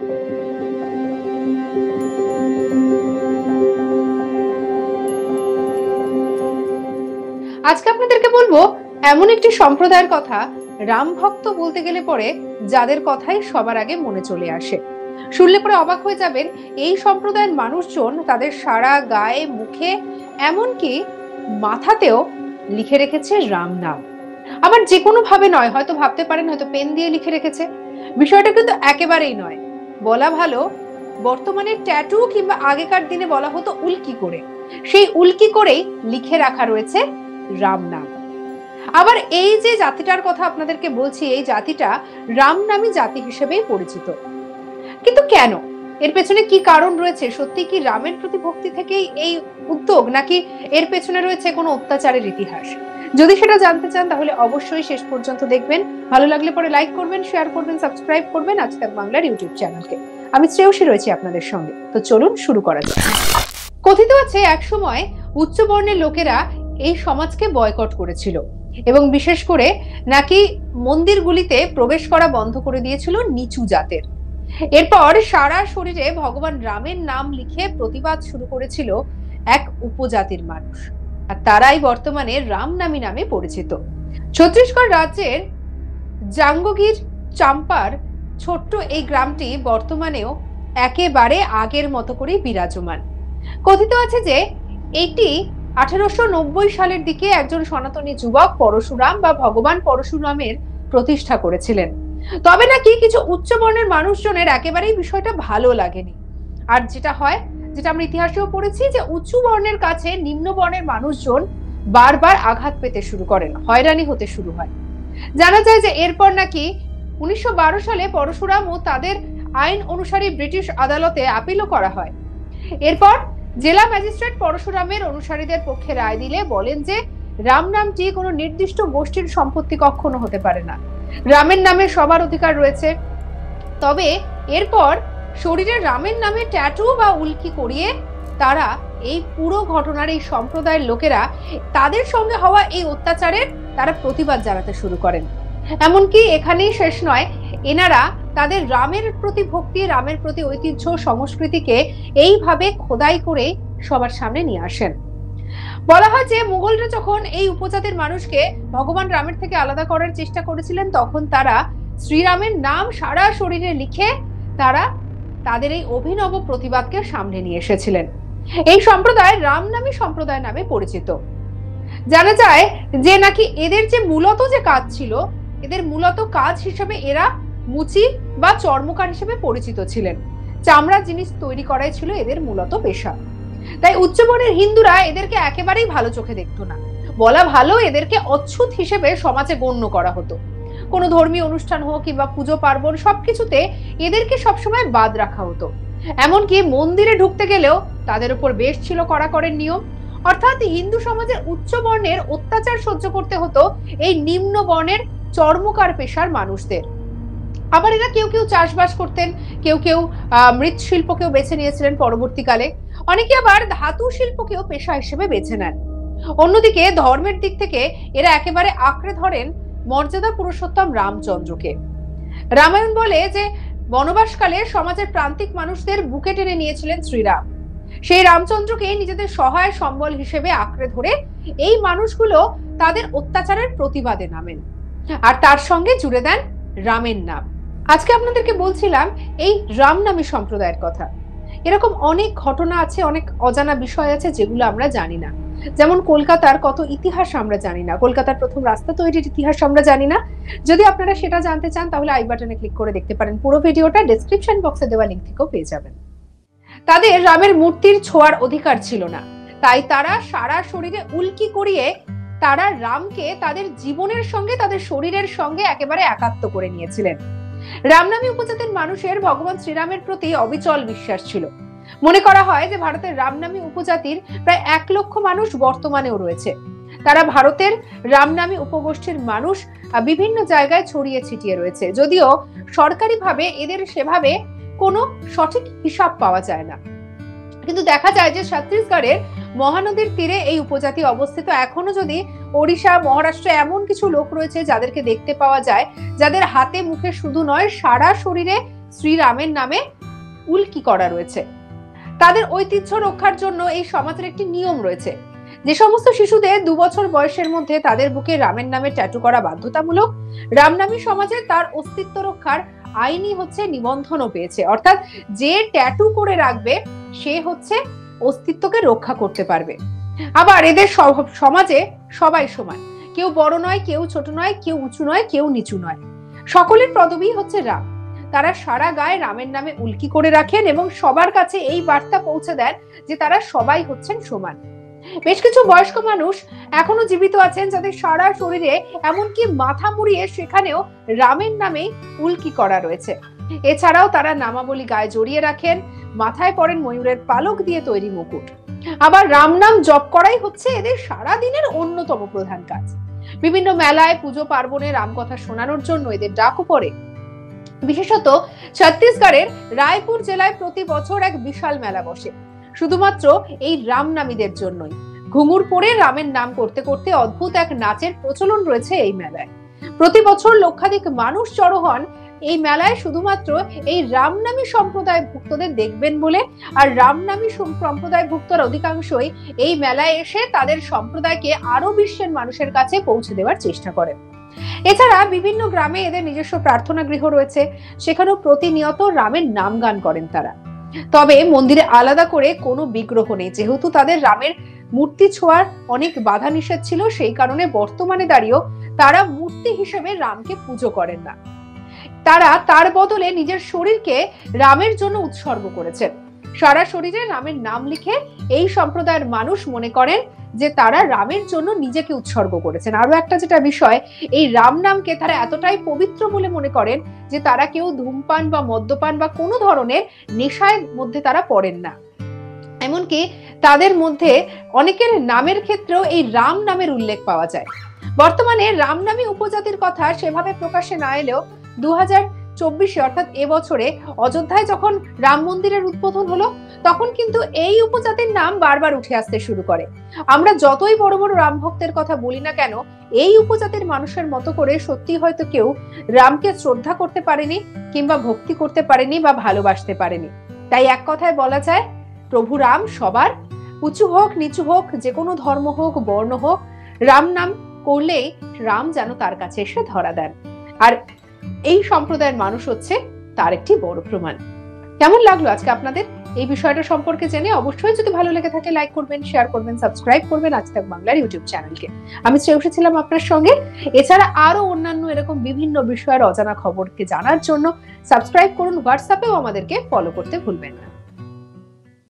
আজকে আপনাদেরকে বলবো এমন একটি সম্প্রদায়ের কথা, রাম ভক্ত বলতে গেলে পরে যাদের কথাই সবার আগে মনে চলে আসে। শুনলে পরে অবাক হয়ে যাবেন, এই সম্প্রদায়ের মানুষজন তাদের সারা গায়ে, মুখে, এমনকি মাথাতেও লিখে রেখেছে রাম নাম। আবার যে কোনো ভাবে নয়, হয়তো ভাবতে পারেন হয়তো পেন দিয়ে লিখে রেখেছে। বিষয়টা কিন্তু একেবারেই নয়। বলা ভালো, বর্তমানে ট্যাটু কিংবা আগেকার দিনে বলা হতো উল্কি করে, সেই উল্কি করেই লিখে রাখা রয়েছে রাম নাম। আবার এই যে জাতিটার কথা আপনাদেরকে বলছি, এই জাতিটা রাম নামী জাতি হিসেবেই পরিচিত। কিন্তু কেন? এর পেছনে কি কারণ রয়েছে? সত্যি কি রামের প্রতি ভক্তি থেকেই এই উদ্যোগ, নাকি এর পেছনে রয়েছে কোনো অত্যাচারের ইতিহাস? যদি সেটা জানতে চান তাহলে অবশ্যই শেষ পর্যন্ত দেখবেন। ভালো লাগলে পরে লাইক করবেন, শেয়ার করবেন, সাবস্ক্রাইব করবেন আজ তাক বাংলার ইউটিউব চ্যানেলকে। আমি শ্রেয়সী রয়েছি আপনাদের সঙ্গে। তো চলুন শুরু করা যাক। কথিত আছে এক সময় উচ্চ বর্ণের লোকেরা এই সমাজকে বয়কট করেছিল এবং বিশেষ করে নাকি মন্দিরগুলিতে প্রবেশ করা বন্ধ করে দিয়েছিল নিচু জাতের। এরপর সারা শরীরে ভগবান রামের নাম লিখে প্রতিবাদ শুরু করেছিল এক উপজাতির মানুষ, আর তারাই বর্তমানে রামনামী নামে পরিচিত। ছত্তিশগড় রাজ্যের জাঙ্গগির চাম্পার ছোট্ট এই গ্রামটি বর্তমানেও একেবারে আগের মতো করে বিরাজমান। কথিত আছে যে এটি 1890 সালের দিকে একজন সনাতনী যুবক পরশুরাম বা ভগবান পরশুরামের প্রতিষ্ঠা করেছিলেন। তবে নাকি কিছু উচ্চ বর্ণের মানুষজনের একেবারেই বিষয়টা ভালো লাগেনি। আর যেটা হয়, যেটা আমরা ইতিহাসেও পড়েছি, যে উঁচু বর্ণের কাছে নিম্ন বর্ণের মানুষজন বারবার আঘাত পেতে শুরু করেন, হয়রানি হতে শুরু হয়। জানা যায় যে এরপর নাকি 1912 সালে পরশুরাম ও তাদের আইন অনুসারী ব্রিটিশ আদালতে আপিলও করা হয়। এরপর জেলা ম্যাজিস্ট্রেট পরশুরামের অনুসারীদের পক্ষে রায় দিলে বলেন যে রাম নামটি কোনো নির্দিষ্ট গোষ্ঠীর সম্পত্তি কখনো হতে পারে না, রামের নামে সবার অধিকার রয়েছে। তবে এরপর শরীরে রামের নামে ট্যাটু বা উল্কি করিয়ে তারা এই পুরো ঘটনার, এই সম্প্রদায়ের লোকেরা তাদের সঙ্গে হওয়া এই অত্যাচারের তারা প্রতিবাদ জানাতে শুরু করেন। এমনকি এখানেই শেষ নয়, এনারা তাদের রামের প্রতি ভক্তি, রামের প্রতি ঐতিহ্য, সংস্কৃতিকে এইভাবে খোদাই করে সবার সামনে নিয়ে আসেন। বলা হয় যে মুঘলরা যখন এই উপজাতির মানুষকে ভগবান রামের থেকে আলাদা করার চেষ্টা করেছিলেন, তখন তারা শ্রীরামের নাম সারা শরীরে লিখে তারা তাদের এই অভিনব প্রতিবাদকে সামনে নিয়ে এসেছিলেন। এই সম্প্রদায় রামনামী সম্প্রদায় নামে পরিচিত। জানা যায় যে নাকি এদের যে মূলত যে কাজ ছিল, এদের মূলত কাজ হিসেবে এরা মুচি বা চর্মকার হিসেবে পরিচিত ছিলেন। চামড়ার জিনিস তৈরি করাই ছিল এদের মূলত পেশা। তাই উচ্চবর্ণের হিন্দুরা এদেরকে একেবারেই ভালো চোখে দেখতো না। বলা ভালো, এদেরকে অচ্ছুত হিসেবে সমাজে গণ্য করা হতো। কোনো ধর্মীয় অনুষ্ঠান হোক কিংবা পুজো পার্বণ, সবকিছুতে এদেরকে সবসময় বাদ রাখা হতো। এমনকি মন্দিরে ঢুকতে গেলেও তাদের উপর বেশ ছিল কড়াকড়ির নিয়ম। অর্থাৎ হিন্দু সমাজের উচ্চ বর্ণের অত্যাচার সহ্য করতে হতো এই নিম্ন বর্ণের চর্মকার পেশার মানুষদের। আবার এরা কেউ কেউ চাষবাস করতেন, কেউ কেউ মৃৎশিল্পকেও বেছে নিয়েছিলেন পরবর্তীকালে, অনেকে আবার ধাতু শিল্পকেও পেশা হিসেবে বেছে নেন। অন্যদিকে ধর্মের দিক থেকে এরা একেবারে আঁকড়ে ধরেন মর্যাদা পুরুষোত্তম রামচন্দ্রকে। রামায়ণ বলে যে বনবাসকালে সমাজের প্রান্তিক মানুষদের বুকে টেনে নিয়েছিলেন শ্রীরাম। সেই রামচন্দ্রকে নিজেদের সহায় সম্বল হিসেবে আঁকড়ে ধরে এই মানুষগুলো তাদের অত্যাচারের প্রতিবাদে নামেন আর তার সঙ্গে জুড়ে দেন রামের নাম। আজকে আপনাদেরকে বলছিলাম এই রামনামী সম্প্রদায়ের কথা। এরকম অনেক ঘটনা আছে, অনেক অজানা বিষয় আছে যেগুলো আমরা জানি না। যেমন কলকাতার কত ইতিহাস আমরা জানি না, কলকাতার প্রথম রাস্তা তৈরির ইতিহাস আমরা জানি না। যদি আপনারা সেটা জানতে চান তাহলে আই বাটনে ক্লিক করে দেখতে পারেন। পুরো ভিডিওটা ডেসক্রিপশন বক্সে দেওয়া লিংক থেকেও পেয়ে যাবেন। তাদের রামের মূর্তির ছোঁয়ার অধিকার ছিল না, তাই তারা সারা শরীরে উল্কি করিয়ে তারা রামকে তাদের জীবনের সঙ্গে, তাদের শরীরের সঙ্গে একেবারে একাত্ম করে নিয়েছিলেন। রামনামী উপজাতির মানুষের ভগবান শ্রীরামের প্রতি অবিচল বিশ্বাস ছিল। মনে করা হয় যে ভারতের রামনামী উপজাতির প্রায় 1 লক্ষ মানুষ বর্তমানেও রয়েছে। তারা ভারতের রামনামী উপগোষ্ঠীর মানুষ বিভিন্ন জায়গায় ছড়িয়ে ছিটিয়ে রয়েছে, যদিও সরকারিভাবে এদের সেভাবে কোনো সঠিক হিসাব পাওয়া যায় না। কিন্তু দেখা যায় যে ছত্তিশগড়ের মহানদীর তীরে এই উপজাতি অবস্থিত। এখনো যদি ওড়িশা, মহারাষ্ট্রে এমন কিছু লোক রয়েছে যাদেরকে দেখতে পাওয়া যায়, যাদের হাতে মুখে শুধু নয় সারা শরীরে শ্রীরামের নামে উল্কি করা রয়েছে। তাদের ঐতিহ্য রক্ষার জন্য এই সমাজের একটি নিয়ম রয়েছে, যে সমস্ত শিশুদের 2 বছর বয়সের মধ্যে তাদের বুকে রামের নামে ট্যাটু করা বাধ্যতামূলক। রামনামী সমাজে তার অস্তিত্ব রক্ষার আইনি নিবন্ধনও পেয়েছে, অর্থাৎ যে ট্যাটু করে রাখবে সে অস্তিত্বকে রক্ষা করতে পারবে। আবার এদের সমাজে সবাই সমান, কেউ বড় নয়, কেউ ছোট নয়, কেউ উঁচু নয়, কেউ নিচু নয়, সকলের পদবী রাম। তারা সারা গায়ে রামের নামে উল্কি করে রাখেন এবং সবার কাছে এই বার্তা পৌঁছে দেন যে তারা সবাই সমান। বেশ কিছু বয়স্ক মানুষ এখনো জীবিত আছেন, যাদের সারা শরীরে এমনকি মাথা মুড়িয়ে সেখানেও রামের নামে উল্কি করা রয়েছে। এছাড়াও তারা নামাবলী গায়ে জড়িয়ে রাখেন, মাথায় পরেন ময়ূরের পালক দিয়ে তৈরি মুকুট। আবার রাম নাম জপ করাই এদের সারা দিনের অন্যতম প্রধান কাজ। বিভিন্ন মেলায়, পুজো পার্বণে রামকথা শোনানোর জন্য এদের ডাকও পড়ে। বিশেষত ছত্তিশগড়ের রায়পুর জেলায় প্রতি বছর এক বিশাল মেলা বসে, শুধুমাত্র এই রামনামীদের জন্যই। ঘুঙুর পরে রামের নাম করতে করতে অদ্ভুত এক নাচের প্রচলন রয়েছে এই মেলায়। প্রতি বছর লক্ষাধিক মানুষ জড়ো হন এই মেলায় শুধুমাত্র এই রামনামী সম্প্রদায় ভুক্তদের দেখবেন বলে। আর রামনামী সম্প্রদায় ভুক্তরা অধিকাংশই এই মেলায় এসে তাদের সম্প্রদায়কে আরো বিশ্বের মানুষের কাছে পৌঁছে দেওয়ার চেষ্টা করেন। এছাড়া বিভিন্ন গ্রামে এদের নিজস্ব প্রার্থনা গৃহ রয়েছে, সেখানেও প্রতিনিয়ত রামের নাম গান করেন তারা। তবে মন্দিরে আলাদা করে কোনো বিগ্রহ নেই, যেহেতু তাদের রামের মূর্তি ছোঁয়ার অনেক বাধা নিষেধ ছিল, সেই কারণে বর্তমানে দাঁড়িয়েও তারা মূর্তি হিসেবে রামকে পুজো করেন না। তারা তার বদলে নিজের শরীরকে রামের জন্য উৎসর্গ করেছেন। সারা শরীরে রামের নাম লিখে এই সম্প্রদায়ের মানুষ মনে করেন যে তারা রামের জন্য নিজেকে উৎসর্গ করেছেন। আরো একটা যেটা বিষয়, এই রাম নামকে তারা এতটাই পবিত্র বলে মনে করেন যে তারা কেউ ধূমপান বা মদ্যপান বা কোনো ধরনের নেশার মধ্যে তারা পড়েন না। এমনকি তাদের মধ্যে অনেকের নামের ক্ষেত্রেও এই রাম নামের উল্লেখ পাওয়া যায়। বর্তমানে রামনামী উপজাতির কথা সেভাবে প্রকাশে না এলেও 2024 অর্থাৎ এবছরে অযোধ্যায় যখন রাম মন্দিরের উদ্বোধন হলো, তখন কিন্তু এই উপজাতির নাম বারবার উঠে আসতে শুরু করে। আমরা যতই বড় বড় রাম ভক্তের কথা বলি না কেন, এই উপজাতির মানুষের মতো করে সত্যি হয়তো কেউ রামকে শ্রদ্ধা করতে পারেনি, কিংবা ভক্তি করতে পারেনি বা ভালোবাসতে পারেনি। তাই এক কথায় বলা যায়, প্রভু রাম সবার, উঁচু হোক নিচু হোক, যে কোনো ধর্ম হোক বর্ণ হোক, রাম নাম করলেই রাম যেন তার কাছে এসে ধরা দেন। আর এই সম্প্রদায়ের মানুষ তার একটি বড় প্রমাণ। কেমন লাগলো আজকে আপনাদের এই বিষয়টা সম্পর্কে জেনে? অবশ্যই যদি ভালো লেগে থাকে লাইক করবেন, শেয়ার করবেন, সাবস্ক্রাইব করবেন আজ তাক বাংলার ইউটিউব চ্যানেলকে। আমি শ্রেয়সী ছিলাম আপনার সঙ্গে। এছাড়া আরো অন্যান্য এরকম বিভিন্ন বিষয়ের অজানা খবরকে জানার জন্য সাবস্ক্রাইব করুন, হোয়াটসঅ্যাপেও আমাদেরকে ফলো করতে ভুলবেন না।